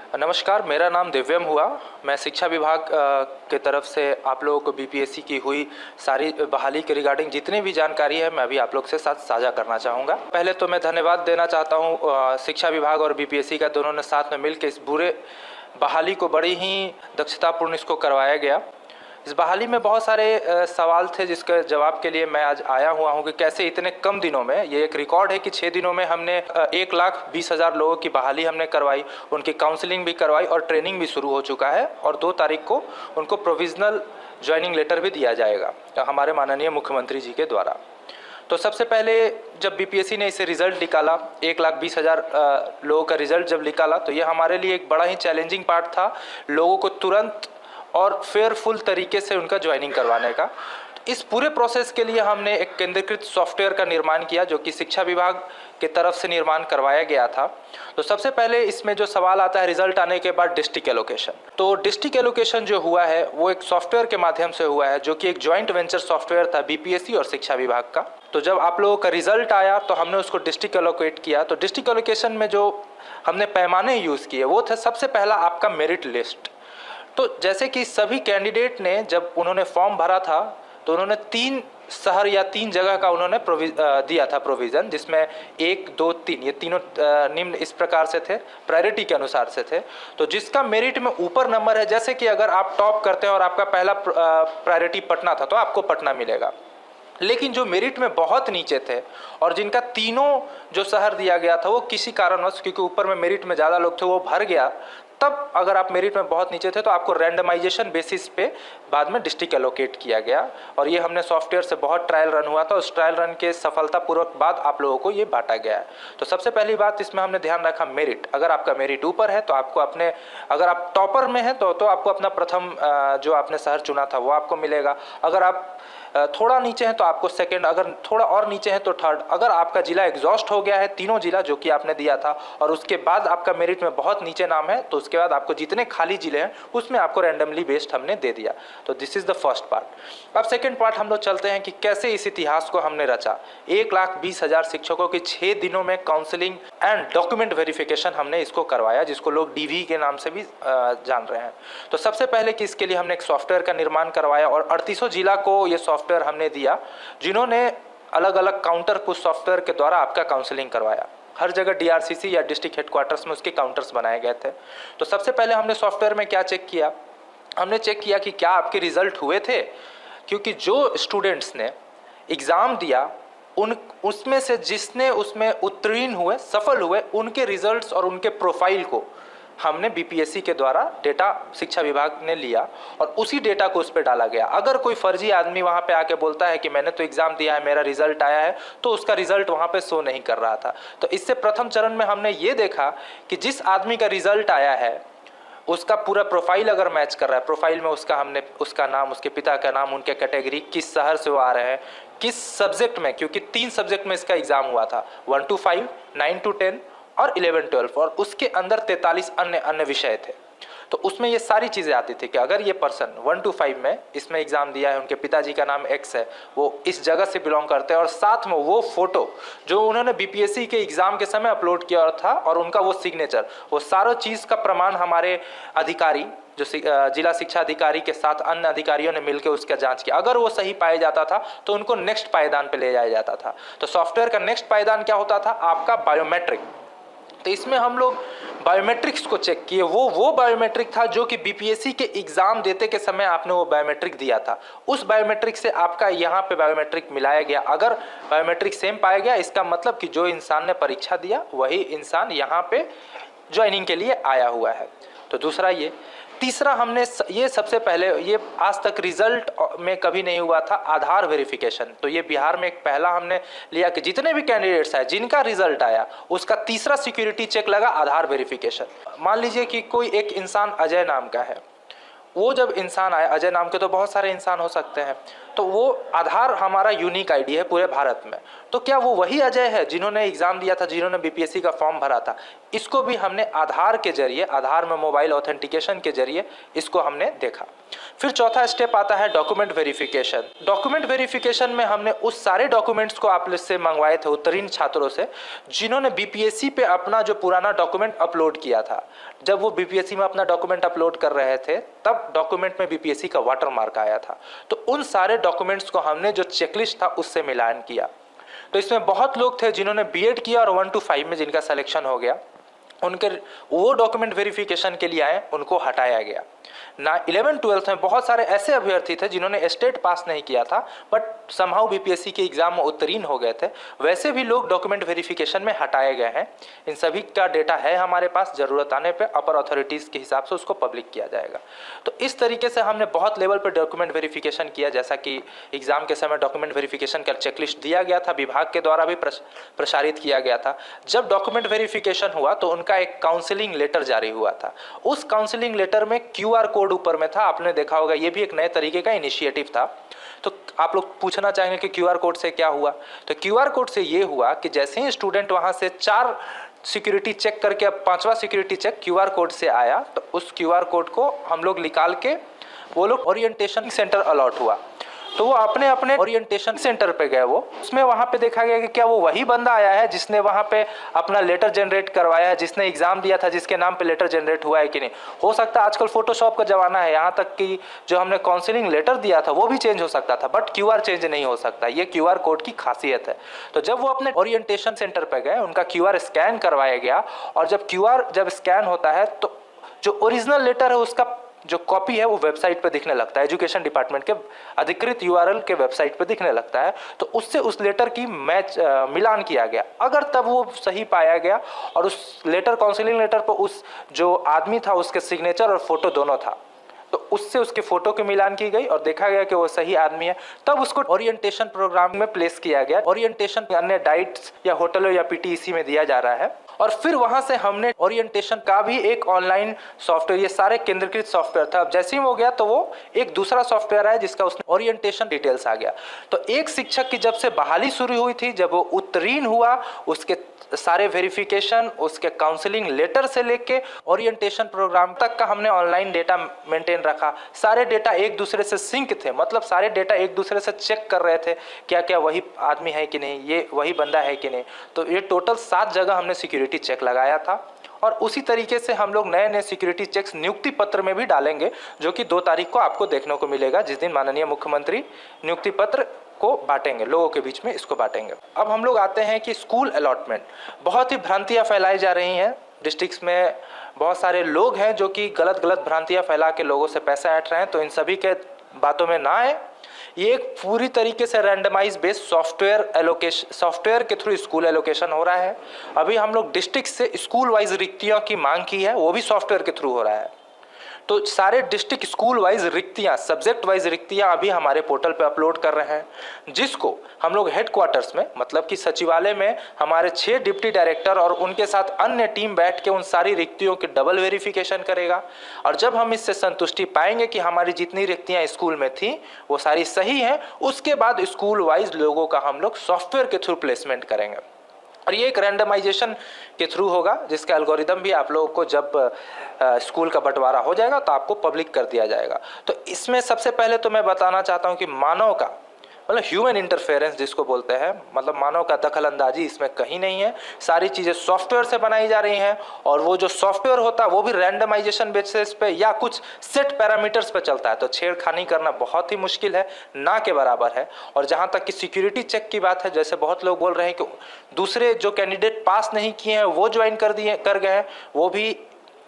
नमस्कार, मेरा नाम दिव्यम हुआ। मैं शिक्षा विभाग के तरफ से आप लोगों को बीपीएससी की हुई सारी बहाली के रिगार्डिंग जितनी भी जानकारी है मैं अभी आप लोग से साथ साझा करना चाहूँगा। पहले तो मैं धन्यवाद देना चाहता हूँ शिक्षा विभाग और बीपीएससी का दोनों ने साथ में मिलकर इस पूरे बहाली को बड़ी ही दक्षतापूर्ण इसको करवाया गया। इस बहाली में बहुत सारे सवाल थे जिसके जवाब के लिए मैं आज आया हुआ हूँ कि कैसे इतने कम दिनों में, ये एक रिकॉर्ड है कि 6 दिनों में हमने 1,20,000 लोगों की बहाली हमने करवाई, उनकी काउंसलिंग भी करवाई और ट्रेनिंग भी शुरू हो चुका है और 2 तारीख को उनको प्रोविजनल ज्वाइनिंग लेटर भी दिया जाएगा हमारे माननीय मुख्यमंत्री जी के द्वारा। तो सबसे पहले जब बीपीएससी ने इसे रिज़ल्ट निकाला, 1,20,000 लोगों का रिज़ल्ट जब निकाला तो ये हमारे लिए एक बड़ा ही चैलेंजिंग पार्ट था, लोगों को तुरंत और फेयरफुल तरीके से उनका ज्वाइनिंग करवाने का। इस पूरे प्रोसेस के लिए हमने एक केंद्रीकृत सॉफ्टवेयर का निर्माण किया जो कि शिक्षा विभाग के तरफ से निर्माण करवाया गया था। तो सबसे पहले इसमें जो सवाल आता है रिजल्ट आने के बाद डिस्ट्रिक्ट एलोकेशन, तो डिस्ट्रिक्ट एलोकेशन जो हुआ है वो एक सॉफ्टवेयर के माध्यम से हुआ है जो कि एक ज्वाइंट वेंचर सॉफ्टवेयर था बीपीएससी और शिक्षा विभाग का। तो जब आप लोगों का रिजल्ट आया तो हमने उसको डिस्ट्रिक्ट एलोकेट किया। तो डिस्ट्रिक्ट एलोकेशन में जो हमने पैमाने यूज़ किए वो थे, सबसे पहला आपका मेरिट लिस्ट। तो जैसे कि सभी कैंडिडेट ने जब उन्होंने फॉर्म भरा था तो उन्होंने 3 शहर या 3 जगह का उन्होंने दिया था प्रोविज़न, जिसमें 1, 2, 3 ये तीनों निम्न इस प्रकार से थे, प्रायोरिटी के अनुसार से थे। तो जिसका मेरिट में ऊपर नंबर है, जैसे कि अगर आप टॉप करते हैं और आपका पहला प्रायोरिटी पटना था तो आपको पटना मिलेगा। लेकिन जो मेरिट में बहुत नीचे थे और जिनका तीनों जो शहर दिया गया था वो किसी कारणवश, क्योंकि ऊपर में मेरिट में ज़्यादा लोग थे, वो भर गया, तब अगर आप मेरिट में बहुत नीचे थे तो आपको रैंडमाइजेशन बेसिस पे बाद में डिस्ट्रिक्ट एलोकेट किया गया। और ये हमने सॉफ्टवेयर से बहुत ट्रायल रन हुआ था, उस ट्रायल रन के सफलतापूर्वक बाद आप लोगों को ये बांटा गया है। तो सबसे पहली बात इसमें हमने ध्यान रखा मेरिट। अगर आपका मेरिट ऊपर है तो आपको अपने, अगर आप टॉपर में हैं तो आपको अपना प्रथम जो आपने शहर चुना था वो आपको मिलेगा। अगर आप थोड़ा नीचे हैं तो आपको सेकंड, अगर थोड़ा और नीचे हैं तो थर्ड। अगर आपका जिला एग्जॉस्ट हो गया है, तीनों जिला जो कि आपने दिया था, और उसके बाद आपका मेरिट में बहुत नीचे नाम है, तो उसके बाद आपको जितने खाली जिले हैं उसमें आपको रैंडमली बेस्ड हमने दे दिया। तो this is the first part. अब सेकंड पार्ट हम लोग चलते हैं कि कैसे इस इतिहास को हमने रचा। 1,20,000 शिक्षकों की 6 दिनों में काउंसलिंग एंड डॉक्यूमेंट वेरिफिकेशन हमने इसको करवाया, जिसको लोग डीवी के नाम से भी जान रहे हैं। तो सबसे पहले कि इसके लिए हमने एक सॉफ्टवेयर का निर्माण करवाया और 38 जिला को ये सॉफ्टवेयर हमने दिया, जिन्होंने अलग अलग काउंटर पुश सॉफ्टवेयर के द्वारा आपका काउंसलिंग करवाया। हर जगह डीआरसीसी या डिस्ट्रिक्ट हेडक्वार्टर्स में उसके काउंटर्स बनाए गए थे। तो सबसे पहले हमने सॉफ्टवेयर में क्या चेक किया, हमने चेक किया कि क्या आपके रिजल्ट हुए थे, क्योंकि जो स्टूडेंट्स ने एग्ज़ाम दिया उसमें से जिसने उसमें उत्तीर्ण हुए, सफल हुए, उनके रिजल्ट्स और उनके प्रोफाइल को हमने बीपीएससी के द्वारा डेटा शिक्षा विभाग ने लिया और उसी डेटा को उस पर डाला गया। अगर कोई फर्जी आदमी वहाँ पे आके बोलता है कि मैंने तो एग्ज़ाम दिया है, मेरा रिजल्ट आया है, तो उसका रिजल्ट वहाँ पे शो नहीं कर रहा था। तो इससे प्रथम चरण में हमने ये देखा कि जिस आदमी का रिजल्ट आया है उसका पूरा प्रोफाइल अगर मैच कर रहा है, प्रोफाइल में हमने उसका नाम, उसके पिता का नाम, उनके कैटेगरी, किस शहर से वो आ रहे हैं, किस सब्जेक्ट में, क्योंकि 3 सब्जेक्ट में इसका एग्ज़ाम हुआ था, 1 to 5, 9 to 10 और 11-12, और उसके अंदर 43 अन्य विषय थे। तो उसमें ये सारी चीज़ें आती थी कि अगर ये पर्सन 1 to 5 में इसमें एग्ज़ाम दिया है, उनके पिताजी का नाम X है, वो इस जगह से बिलोंग करते हैं, और साथ में वो फोटो जो उन्होंने बीपीएससी के एग्ज़ाम के समय अपलोड किया था और उनका वो सिग्नेचर, वो सारा चीज़ का प्रमाण हमारे अधिकारी जो जिला शिक्षा अधिकारी के साथ अन्य अधिकारियों ने मिलकर उसका जांच किया। अगर वो सही पाया जाता था तो उनको नेक्स्ट पायदान पे ले जाया जाता था। तो सॉफ्टवेयर का नेक्स्ट पायदान क्या होता था, आपका बायोमेट्रिक। तो इसमें हम लोग बायोमेट्रिक्स को चेक किए। वो बायोमेट्रिक था जो कि बीपीएससी के एग्ज़ाम देते के समय आपने वो बायोमेट्रिक दिया था, उस बायोमेट्रिक से आपका यहाँ पे बायोमेट्रिक मिलाया गया। अगर बायोमेट्रिक सेम पाया गया, इसका मतलब कि जो इंसान ने परीक्षा दिया वही इंसान यहाँ पे ज्वाइनिंग के लिए आया हुआ है। तो दूसरा ये। तीसरा हमने ये सबसे पहले, ये आज तक रिजल्ट में कभी नहीं हुआ था, आधार वेरिफिकेशन। तो ये बिहार में एक पहला हमने लिया कि जितने भी कैंडिडेट्स आए जिनका रिजल्ट आया उसका तीसरा सिक्योरिटी चेक लगा आधार वेरिफिकेशन। मान लीजिए कि कोई एक इंसान अजय नाम का है, वो जब इंसान आया, अजय नाम के तो बहुत सारे इंसान हो सकते हैं, तो वो आधार हमारा यूनिक आईडी है पूरे भारत में। तो क्या वो वही अजय है जिन्होंने एग्जाम दिया था, जिन्होंने बीपीएससी का फॉर्म भरा था? इसको भी हमने आधार के जरिए, आधार में मोबाइल ऑथेंटिकेशन के जरिए इसको हमने देखा। फिर चौथा स्टेप आता है डॉक्यूमेंट वेरिफिकेशन। डॉक्यूमेंट वेरिफिकेशन में हमने उस सारे डॉक्यूमेंट्स को आप से मंगवाए थे उत्तीर्ण छात्रों से जिन्होंने बीपीएससी पे अपना जो पुराना डॉक्यूमेंट अपलोड किया था। जब वो बीपीएससी में अपना डॉक्यूमेंट अपलोड कर रहे थे तब डॉक्यूमेंट में बीपीएससी का वाटरमार्क आया था। तो उन सारे डॉक्यूमेंट्स को हमने जो चेकलिस्ट था उससे मिलान किया। तो इसमें बहुत लोग थे जिन्होंने बीएड किया और 1 to 5 में जिनका सिलेक्शन हो गया, उनके वो डॉक्यूमेंट वेरिफिकेशन के लिए आए, उनको हटाया गया ना। 11-12 में बहुत सारे ऐसे अभ्यर्थी थे जिन्होंने स्टेट पास नहीं किया था बट समहाउ बीपीएससी के एग्जाम में उत्तीर्ण हो गए थे, वैसे भी लोग डॉक्यूमेंट वेरिफिकेशन में हटाए गए हैं। इन सभी का डेटा है हमारे पास, जरूरत आने पे अपर अथॉरिटीज़ के हिसाब से उसको पब्लिक किया जाएगा। तो इस तरीके से हमने बहुत लेवल पर डॉक्यूमेंट वेरिफिकेशन किया। जैसा कि एग्जाम के समय डॉक्यूमेंट वेरिफिकेशन का चेकलिस्ट दिया गया था, विभाग के द्वारा भी प्रसारित किया गया था। जब डॉक्यूमेंट वेरिफिकेशन हुआ तो उनका एक काउंसलिंग लेटर जारी हुआ था। उस काउंसलिंग लेटर में क्यूआर कोड ऊपर में था, आपने देखा होगा, ये भी एक नए तरीके का इनिशिएटिव था। तो आप लोग पूछना चाहेंगे कि क्यूआर कोड से क्या हुआ? तो क्यूआर कोड से ये हुआ कि जैसे ही स्टूडेंट वहां से 4 सिक्योरिटी चेक करके अब 5वां सिक्योरिटी चेक क्यूआर कोड से आया, तो उस क्यूआर कोड को हम लोग निकाल के वो लोग ओरिएंटेशन सेंटर अलॉट हुआ। तो वो अपने अपने ओरिएंटेशन सेंटर पे गए। वो उसमें वहाँ पे देखा गया कि क्या वो वही बंदा आया है जिसने वहाँ पे अपना लेटर जनरेट करवाया है, जिसने एग्जाम दिया था, जिसके नाम पे लेटर जनरेट हुआ है कि नहीं। हो सकता है आजकल फोटोशॉप का जमाना है, यहाँ तक कि जो हमने काउंसलिंग लेटर दिया था वो भी चेंज हो सकता था, बट क्यूआर चेंज नहीं हो सकता। ये क्यूआर कोड की खासियत है। तो जब वो अपने ओरिएंटेशन सेंटर पे गए, उनका क्यूआर स्कैन करवाया गया, और जब क्यूआर जब स्कैन होता है तो जो ओरिजिनल लेटर है उसका जो कॉपी है वो वेबसाइट पे दिखने लगता है, एजुकेशन डिपार्टमेंट के अधिकृत यूआरएल के वेबसाइट पे दिखने लगता है। तो उससे उस लेटर की मिलान किया गया। अगर तब वो सही पाया गया और उस लेटर, काउंसलिंग लेटर पर उस जो आदमी था उसके सिग्नेचर और फोटो दोनों था, तो उससे उसके फोटो की मिलान की गई और देखा गया कि वो सही आदमी है, तब उसको ओरिएंटेशन प्रोग्राम में प्लेस किया गया। ओरिएंटेशन अन्य डाइट्स या होटलों या पीटीईसी में दिया जा रहा है। और फिर वहां से हमने ओरिएंटेशन का भी एक ऑनलाइन सॉफ्टवेयर, ये सारे केंद्रीकृत सॉफ्टवेयर था। अब जैसे ही वो गया तो वो एक दूसरा सॉफ्टवेयर आया जिसका उसने ओरिएंटेशन डिटेल्स आ गया। तो एक शिक्षक की जब से बहाली शुरू हुई थी, जब वो उत्तीर्ण हुआ, उसके सारे वेरिफिकेशन, उसके काउंसलिंग लेटर से लेके ओरिएंटेशन प्रोग्राम तक का हमने ऑनलाइन डेटा मेंटेन रखा। सारे डेटा एक दूसरे से सिंक थे, मतलब सारे डेटा एक दूसरे से चेक कर रहे थे क्या क्या वही आदमी है कि नहीं, ये वही बंदा है कि नहीं। तो ये टोटल 7 जगह हमने सिक्योरिटी चेक लगाया था। और उसी तरीके से हम लोग नए नए सिक्योरिटी चेक्स नियुक्ति पत्र में भी डालेंगे, जो कि 2 तारीख को आपको देखने को मिलेगा, जिस दिन माननीय मुख्यमंत्री नियुक्ति पत्र को बांटेंगे, लोगों के बीच में इसको बांटेंगे। अब हम लोग आते हैं कि स्कूल अलॉटमेंट। बहुत ही भ्रांतियां फैलाई जा रही हैं डिस्ट्रिक्ट्स में। बहुत सारे लोग हैं जो कि गलत भ्रांतियां फैला के लोगों से पैसा ऐंठ रहे हैं, तो इन सभी के बातों में ना आए। ये एक पूरी तरीके से रैंडमाइज बेस्ड सॉफ्टवेयर के थ्रू स्कूल एलोकेशन हो रहा है। अभी हम लोग डिस्ट्रिक्ट से स्कूल वाइज रिक्तियों की मांग की है, वो भी सॉफ्टवेयर के थ्रू हो रहा है। तो सारे डिस्ट्रिक्ट स्कूल वाइज रिक्तियाँ, सब्जेक्ट वाइज रिक्तियाँ अभी हमारे पोर्टल पे अपलोड कर रहे हैं, जिसको हम लोग हेडक्वार्टर्स में, मतलब कि सचिवालय में हमारे 6 डिप्टी डायरेक्टर और उनके साथ अन्य टीम बैठ के उन सारी रिक्तियों की डबल वेरिफिकेशन करेगा। और जब हम इससे संतुष्टि पाएंगे कि हमारी जितनी रिक्तियाँ स्कूल में थी वो सारी सही हैं, उसके बाद स्कूल वाइज लोगों का हम लोग सॉफ्टवेयर के थ्रू प्लेसमेंट करेंगे। और ये एक रैंडमाइजेशन के थ्रू होगा, जिसका एल्गोरिदम भी आप लोगों को जब स्कूल का बंटवारा हो जाएगा तो आपको पब्लिक कर दिया जाएगा। तो इसमें सबसे पहले तो मैं बताना चाहता हूँ कि मानव का, मतलब ह्यूमन इंटरफेरेंस जिसको बोलते हैं, मतलब मानव का दखल अंदाजी इसमें कहीं नहीं है। सारी चीज़ें सॉफ्टवेयर से बनाई जा रही हैं, और वो जो सॉफ्टवेयर होता है वो भी रैंडमाइजेशन बेसिस पे या कुछ सेट पैरामीटर्स पे चलता है। तो छेड़खानी करना बहुत ही मुश्किल है, ना के बराबर है। और जहाँ तक कि सिक्योरिटी चेक की बात है, जैसे बहुत लोग बोल रहे हैं कि दूसरे जो कैंडिडेट पास नहीं किए हैं वो ज्वाइन कर गए हैं, वो भी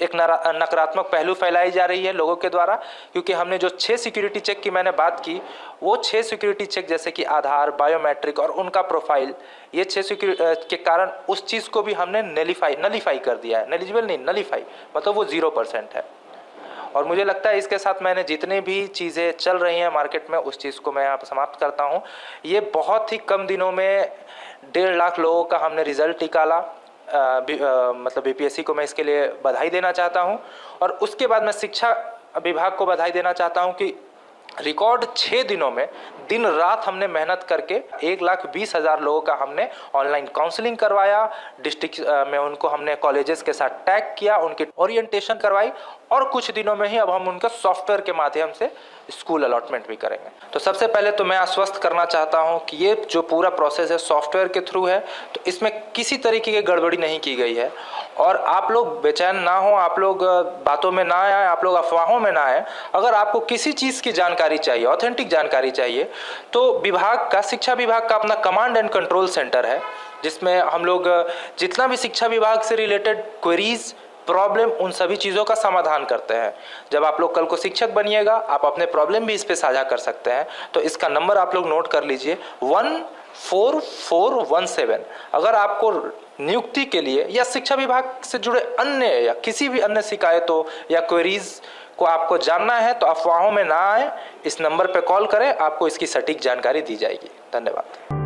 एक नकारात्मक पहलू फैलाई जा रही है लोगों के द्वारा। क्योंकि हमने जो 6 सिक्योरिटी चेक की मैंने बात की, वो 6 सिक्योरिटी चेक जैसे कि आधार, बायोमेट्रिक और उनका प्रोफाइल, ये 6 सिक्योरिटी के कारण उस चीज़ को भी हमने नलीफाई कर दिया है। नेलिजिबल नहीं, नलीफाई, मतलब वो 0% है। और मुझे लगता है इसके साथ मैंने जितने भी चीज़ें चल रही हैं मार्केट में, उस चीज़ को मैं यहाँ पर समाप्त करता हूँ। ये बहुत ही कम दिनों में 1.5 लाख लोगों का हमने रिजल्ट निकाला। मतलब बीपीएससी को मैं इसके लिए बधाई देना चाहता हूं। और उसके बाद मैं शिक्षा विभाग को बधाई देना चाहता हूं कि रिकॉर्ड 6 दिनों में दिन रात हमने मेहनत करके 1,20,000 लोगों का हमने ऑनलाइन काउंसलिंग करवाया। डिस्ट्रिक्ट में उनको हमने कॉलेजेस के साथ टैग किया, उनकी ओरिएंटेशन करवाई और कुछ दिनों में ही अब हम उनका सॉफ्टवेयर के माध्यम से स्कूल अलॉटमेंट भी करेंगे। तो सबसे पहले तो मैं आश्वस्त करना चाहता हूं कि ये जो पूरा प्रोसेस है सॉफ्टवेयर के थ्रू है, तो इसमें किसी तरीके की गड़बड़ी नहीं की गई है। और आप लोग बेचैन ना हो, आप लोग बातों में ना आए, आप लोग अफवाहों में ना आए। अगर आपको किसी चीज़ की जानकारी चाहिए, ऑथेंटिक जानकारी चाहिए, तो विभाग का, शिक्षा विभाग का अपना कमांड एंड कंट्रोल सेंटर है, जिसमें हम लोग जितना भी शिक्षा विभाग से रिलेटेड क्वेरीज, प्रॉब्लम, उन सभी चीज़ों का समाधान करते हैं। जब आप लोग कल को शिक्षक बनिएगा, आप अपने प्रॉब्लम भी इस पे साझा कर सकते हैं। तो इसका नंबर आप लोग नोट कर लीजिए, 14417। अगर आपको नियुक्ति के लिए या शिक्षा विभाग से जुड़े अन्य या किसी भी अन्य शिकायतों या क्वेरीज को आपको जानना है, तो अफवाहों में ना आए, इस नंबर पर कॉल करें, आपको इसकी सटीक जानकारी दी जाएगी। धन्यवाद।